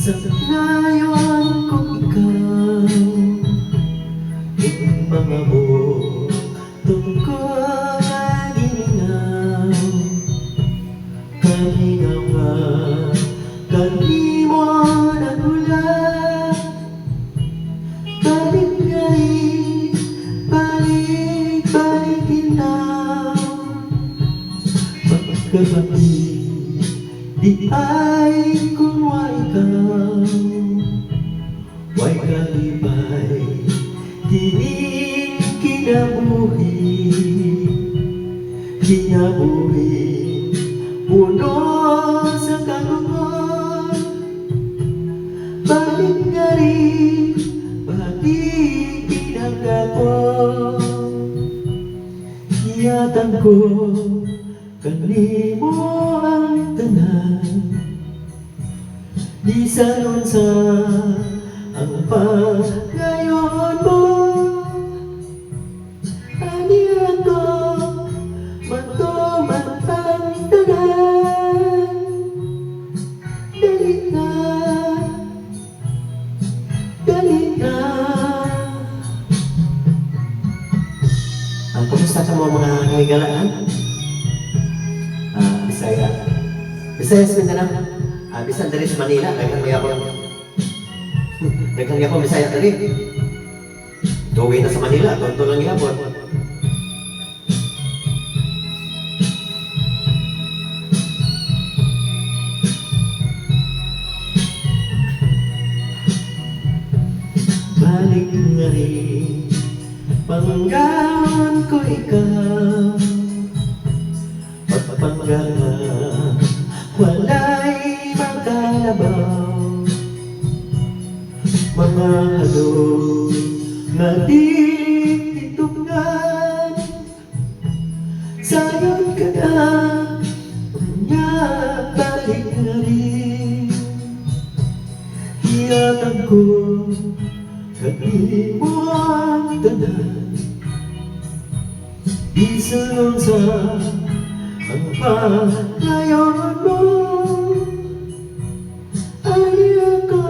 Sa ngayon kung ikaw yung mga butong ko ay gininaw, kanina nga kanimo nagulat, balik nga rin, balik kita. Magkabati di ay kung ikaw way kalipay dining kinabuhi puno sa kaluman. Balik nga rin, balik pinagdako, hiyatan ko kanimo ang tanan. Di sanon sa ang pagayon mo, ani ako matumatang tanan. Dali na, dali na. Kumusta sa mga higalaan? Bisaya sa Mindanao. Bisan dari sa Manila, daghang yapon Bisaya dari. Tuwi na sa Manila, tonto lang yapon. Balik nga rin, panggawan ko ikaw, pagpapanggawan walay magkalabaw, mga halong na di titugnan. Sayon ka na, nga balik na rin, hiyatan ko kanimo ang tanan. Di sayon sa ang pagayon mo, ani ako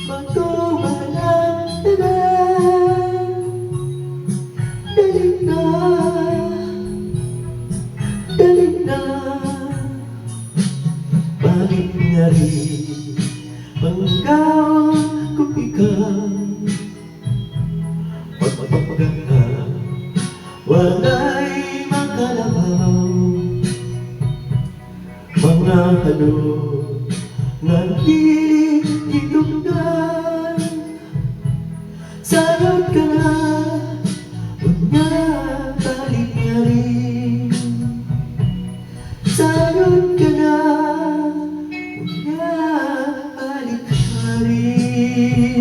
matumalang tanan. Dali na, dali na. Balik nga rin, panggawa ko ikaw, pagpapaganda walay makalabaw, mga halong nagtitugnan. Sayon ka na, nga balik nga rin. Sayon ka na, nga balik nga rin.